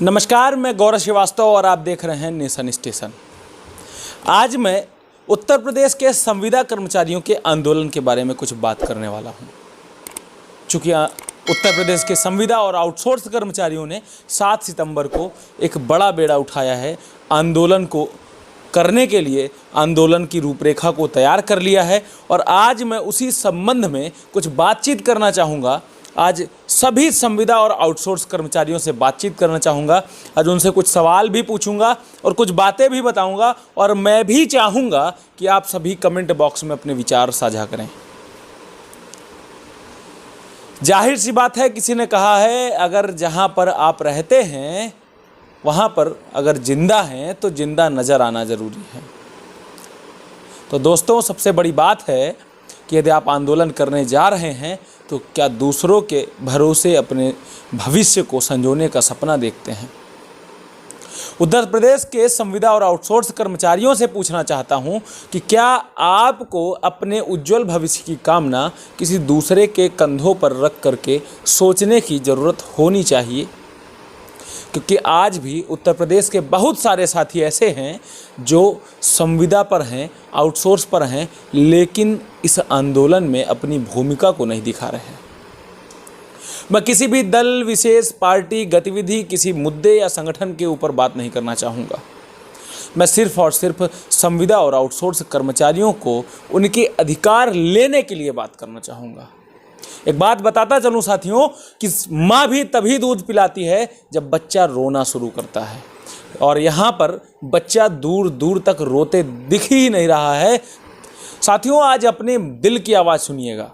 नमस्कार, मैं गौरव श्रीवास्तव और आप देख रहे हैं नेशन स्टेशन। आज मैं उत्तर प्रदेश के संविदा कर्मचारियों के आंदोलन के बारे में कुछ बात करने वाला हूं। चूँकि उत्तर प्रदेश के संविदा और आउटसोर्स कर्मचारियों ने 7 सितंबर को एक बड़ा बेड़ा उठाया है। आंदोलन को करने के लिए आंदोलन की रूपरेखा को तैयार कर लिया है और आज मैं उसी संबंध में कुछ बातचीत करना चाहूँगा। आज सभी संविदा और आउटसोर्स कर्मचारियों से बातचीत करना चाहूँगा। आज उनसे कुछ सवाल भी पूछूंगा और कुछ बातें भी बताऊंगा और मैं भी चाहूँगा कि आप सभी कमेंट बॉक्स में अपने विचार साझा करें। जाहिर सी बात है, किसी ने कहा है अगर जहाँ पर आप रहते हैं वहाँ पर अगर जिंदा हैं तो जिंदा नज़र आना ज़रूरी है। तो दोस्तों, सबसे बड़ी बात है कि यदि आप आंदोलन करने जा रहे हैं तो क्या दूसरों के भरोसे अपने भविष्य को संजोने का सपना देखते हैं। उत्तर प्रदेश के संविदा और आउटसोर्स कर्मचारियों से पूछना चाहता हूं कि क्या आपको अपने उज्जवल भविष्य की कामना किसी दूसरे के कंधों पर रख करके सोचने की ज़रूरत होनी चाहिए, क्योंकि आज भी उत्तर प्रदेश के बहुत सारे साथी ऐसे हैं जो संविदा पर हैं, आउटसोर्स पर हैं, लेकिन इस आंदोलन में अपनी भूमिका को नहीं दिखा रहे हैं। मैं किसी भी दल, विशेष पार्टी, गतिविधि, किसी मुद्दे या संगठन के ऊपर बात नहीं करना चाहूँगा। मैं सिर्फ और सिर्फ संविदा और आउटसोर्स कर्मचारियों को उनके अधिकार लेने के लिए बात करना चाहूँगा। एक बात बताता चलूं साथियों कि माँ भी तभी दूध पिलाती है जब बच्चा रोना शुरू करता है, और यहाँ पर बच्चा दूर दूर तक रोते दिख ही नहीं रहा है। साथियों, आज अपने दिल की आवाज़ सुनिएगा।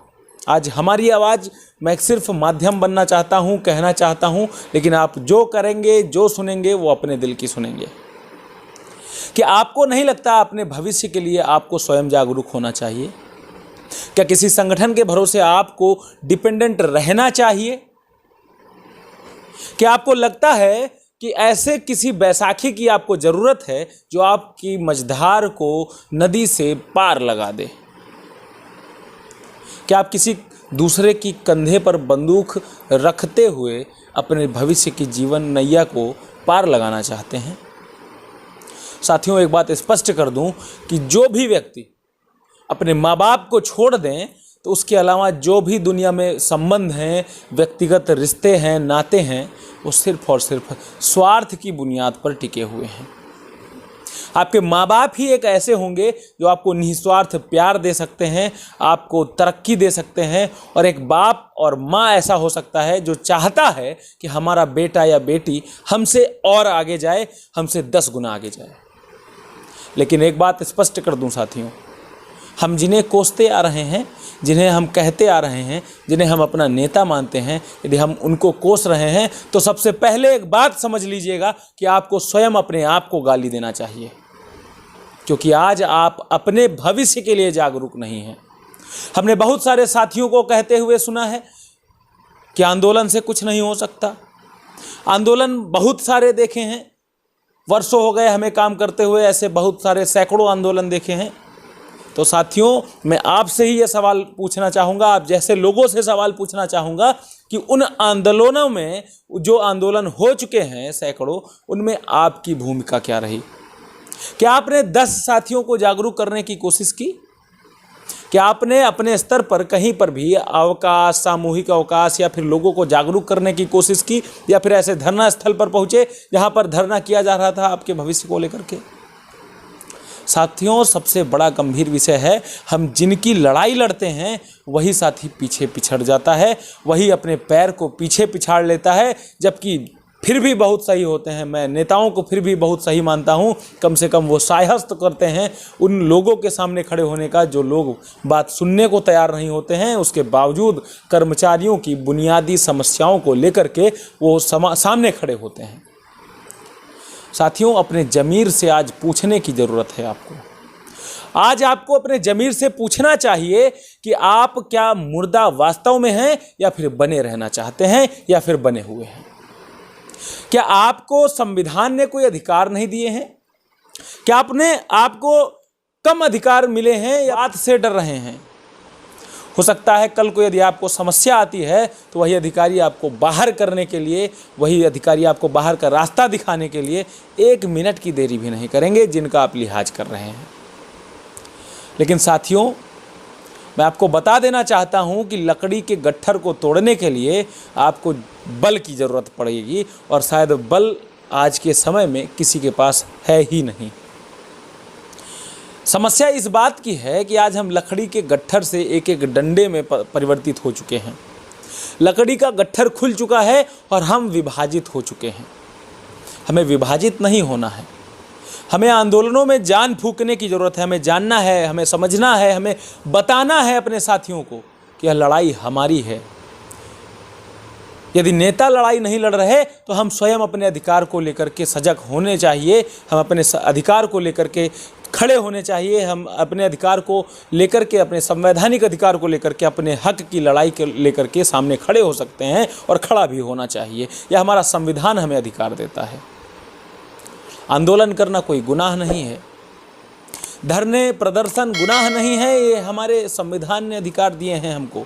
आज हमारी आवाज़, मैं सिर्फ माध्यम बनना चाहता हूँ, कहना चाहता हूँ, लेकिन आप जो करेंगे, जो सुनेंगे, वो अपने दिल की सुनेंगे। कि आपको नहीं लगता अपने भविष्य के लिए आपको स्वयं जागरूक होना चाहिए? क्या किसी संगठन के भरोसे आपको डिपेंडेंट रहना चाहिए? क्या आपको लगता है कि ऐसे किसी बैसाखी की आपको ज़रूरत है जो आपकी मझधार को नदी से पार लगा दे? क्या आप किसी दूसरे की कंधे पर बंदूक रखते हुए अपने भविष्य की जीवन नैया को पार लगाना चाहते हैं? साथियों, एक बात स्पष्ट कर दूं कि जो भी व्यक्ति अपने माँ बाप को छोड़ दें तो उसके अलावा जो भी दुनिया में संबंध हैं, व्यक्तिगत रिश्ते हैं, नाते हैं, वो सिर्फ और सिर्फ स्वार्थ की बुनियाद पर टिके हुए हैं। आपके माँ बाप ही एक ऐसे होंगे जो आपको निस्वार्थ प्यार दे सकते हैं, आपको तरक्की दे सकते हैं, और एक बाप और माँ ऐसा हो सकता है जो चाहता है कि हमारा बेटा या बेटी हमसे और आगे जाए, हमसे 10 गुना आगे जाए। लेकिन एक बात स्पष्ट कर दूं साथियों, हम जिन्हें कोसते आ रहे हैं, जिन्हें हम कहते आ रहे हैं, जिन्हें हम अपना नेता मानते हैं, यदि हम उनको कोस रहे हैं तो सबसे पहले एक बात समझ लीजिएगा कि आपको स्वयं अपने आप को गाली देना चाहिए, क्योंकि आज आप अपने भविष्य के लिए जागरूक नहीं हैं। हमने बहुत सारे साथियों को कहते हुए सुना है कि आंदोलन से कुछ नहीं हो सकता। आंदोलन बहुत सारे देखे हैं, वर्षों हो गए हमें काम करते हुए, ऐसे बहुत सारे सैकड़ों आंदोलन देखे हैं। तो साथियों, मैं आपसे ही ये सवाल पूछना चाहूँगा, आप जैसे लोगों से सवाल पूछना चाहूँगा कि उन आंदोलनों में जो आंदोलन हो चुके हैं सैकड़ों, उनमें आपकी भूमिका क्या रही? क्या आपने 10 साथियों को जागरूक करने की कोशिश की? क्या आपने अपने स्तर पर कहीं पर भी अवकाश, सामूहिक अवकाश, या फिर लोगों को जागरूक करने की कोशिश की, या फिर ऐसे धरना स्थल पर पहुँचे जहाँ पर धरना किया जा रहा था आपके भविष्य को लेकर के? साथियों, सबसे बड़ा गंभीर विषय है, हम जिनकी लड़ाई लड़ते हैं वही साथी पीछे पिछड़ जाता है, वही अपने पैर को पीछे पिछाड़ लेता है, जबकि फिर भी बहुत सही होते हैं। मैं नेताओं को फिर भी बहुत सही मानता हूं, कम से कम वो साहस तो करते हैं उन लोगों के सामने खड़े होने का जो लोग बात सुनने को तैयार नहीं होते हैं। उसके बावजूद कर्मचारियों की बुनियादी समस्याओं को लेकर के वो सामने खड़े होते हैं। साथियों, अपने ज़मीर से आज पूछने की ज़रूरत है आपको। आज आपको अपने ज़मीर से पूछना चाहिए कि आप क्या मुर्दा वास्तव में हैं, या फिर बने रहना चाहते हैं, या फिर बने हुए हैं। क्या आपको संविधान ने कोई अधिकार नहीं दिए हैं? क्या आपको कम अधिकार मिले हैं, या बात से डर रहे हैं? हो सकता है कल को यदि आपको समस्या आती है तो वही अधिकारी आपको बाहर करने के लिए, वही अधिकारी आपको बाहर का रास्ता दिखाने के लिए 1 मिनट की देरी भी नहीं करेंगे, जिनका आप लिहाज कर रहे हैं। लेकिन साथियों, मैं आपको बता देना चाहता हूं कि लकड़ी के गट्ठर को तोड़ने के लिए आपको बल की ज़रूरत पड़ेगी, और शायद बल आज के समय में किसी के पास है ही नहीं। समस्या इस बात की है कि आज हम लकड़ी के गट्ठर से एक एक डंडे में परिवर्तित हो चुके हैं। लकड़ी का गट्ठर खुल चुका है और हम विभाजित हो चुके हैं। हमें विभाजित नहीं होना है। हमें आंदोलनों में जान फूंकने की ज़रूरत है। हमें जानना है, हमें समझना है, हमें बताना है अपने साथियों को कि यह लड़ाई हमारी है। यदि नेता लड़ाई नहीं लड़ रहे तो हम स्वयं अपने अधिकार को लेकर के सजग होने चाहिए। हम अपने अधिकार को लेकर के खड़े होने चाहिए। हम अपने अधिकार को लेकर के, अपने संवैधानिक अधिकार को लेकर के, अपने हक की लड़ाई के लेकर के सामने खड़े हो सकते हैं, और खड़ा भी होना चाहिए। यह हमारा संविधान हमें अधिकार देता है। आंदोलन करना कोई गुनाह नहीं है, धरने प्रदर्शन गुनाह नहीं है, ये हमारे संविधान ने अधिकार दिए हैं हमको।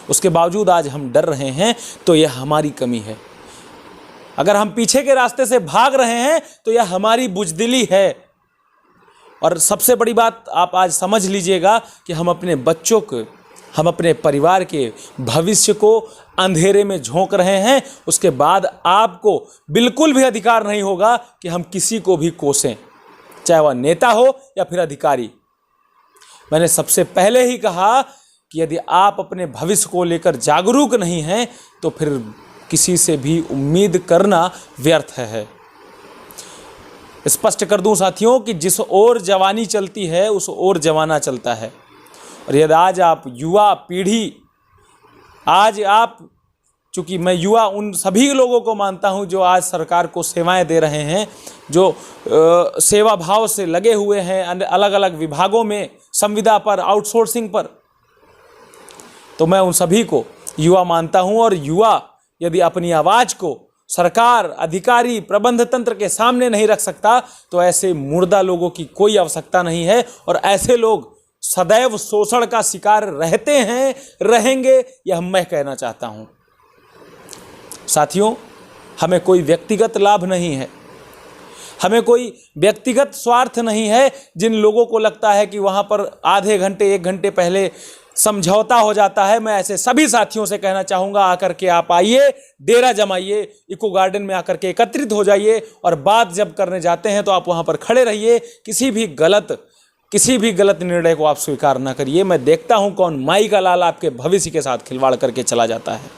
उसके बावजूद आज हम डर रहे हैं तो यह हमारी कमी है। अगर हम पीछे के रास्ते से भाग रहे हैं तो यह हमारी बुज़दिली है। और सबसे बड़ी बात आप आज समझ लीजिएगा कि हम अपने बच्चों को, हम अपने परिवार के भविष्य को अंधेरे में झोंक रहे हैं। उसके बाद आपको बिल्कुल भी अधिकार नहीं होगा कि हम किसी को भी कोसें, चाहे वह नेता हो या फिर अधिकारी। मैंने सबसे पहले ही कहा कि यदि आप अपने भविष्य को लेकर जागरूक नहीं हैं तो फिर किसी से भी उम्मीद करना व्यर्थ है। स्पष्ट कर दूं साथियों कि जिस ओर जवानी चलती है उस ओर जमाना चलता है। और यदि आज आप युवा पीढ़ी, आज आप, चूँकि मैं युवा उन सभी लोगों को मानता हूं जो आज सरकार को सेवाएं दे रहे हैं, जो सेवा भाव से लगे हुए हैं अलग अलग विभागों में, संविदा पर, आउटसोर्सिंग पर, तो मैं उन सभी को युवा मानता हूं। और युवा यदि अपनी आवाज़ को सरकार, अधिकारी, प्रबंध तंत्र के सामने नहीं रख सकता तो ऐसे मुर्दा लोगों की कोई आवश्यकता नहीं है। और ऐसे लोग सदैव शोषण का शिकार रहते हैं, रहेंगे, यह मैं कहना चाहता हूं। साथियों, हमें कोई व्यक्तिगत लाभ नहीं है, हमें कोई व्यक्तिगत स्वार्थ नहीं है। जिन लोगों को लगता है कि वहां पर आधे घंटे, 1 घंटे पहले समझौता हो जाता है, मैं ऐसे सभी साथियों से कहना चाहूँगा, आकर के आप आइए, डेरा जमाइए, इको गार्डन में आकर के एकत्रित हो जाइए, और बात जब करने जाते हैं तो आप वहाँ पर खड़े रहिए। किसी भी गलत निर्णय को आप स्वीकार ना करिए। मैं देखता हूँ कौन माई का लाल आपके भविष्य के साथ खिलवाड़ करके चला जाता है।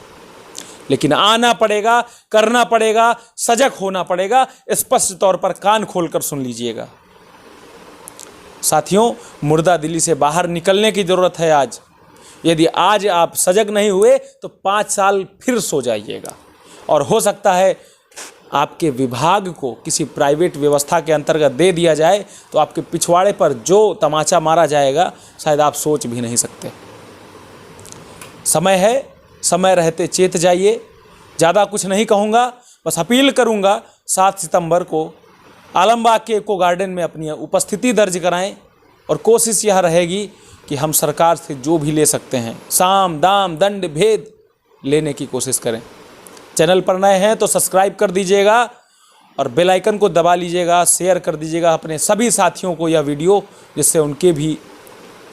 लेकिन आना पड़ेगा, करना पड़ेगा, सजग होना पड़ेगा। स्पष्ट तौर पर कान खोलकर सुन लीजिएगा साथियों, मुर्दा दिल्ली से बाहर निकलने की ज़रूरत है आज। यदि आज आप सजग नहीं हुए तो 5 साल फिर सो जाइएगा, और हो सकता है आपके विभाग को किसी प्राइवेट व्यवस्था के अंतर्गत दे दिया जाए तो आपके पिछवाड़े पर जो तमाचा मारा जाएगा शायद आप सोच भी नहीं सकते। समय है, समय रहते चेत जाइए। ज़्यादा कुछ नहीं कहूँगा, बस अपील करूँगा 7 सितंबर को आलमबाग के इको गार्डन में अपनी उपस्थिति दर्ज कराएं, और कोशिश यह रहेगी कि हम सरकार से जो भी ले सकते हैं, साम दाम दंड भेद, लेने की कोशिश करें। चैनल पर नए हैं तो सब्सक्राइब कर दीजिएगा और बेल आइकन को दबा लीजिएगा, शेयर कर दीजिएगा अपने सभी साथियों को यह वीडियो, जिससे उनके भी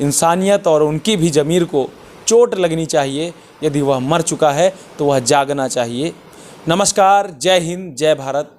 इंसानियत और उनकी भी ज़मीर को चोट लगनी चाहिए। यदि वह मर चुका है तो वह जागना चाहिए। नमस्कार, जय हिंद, जय भारत।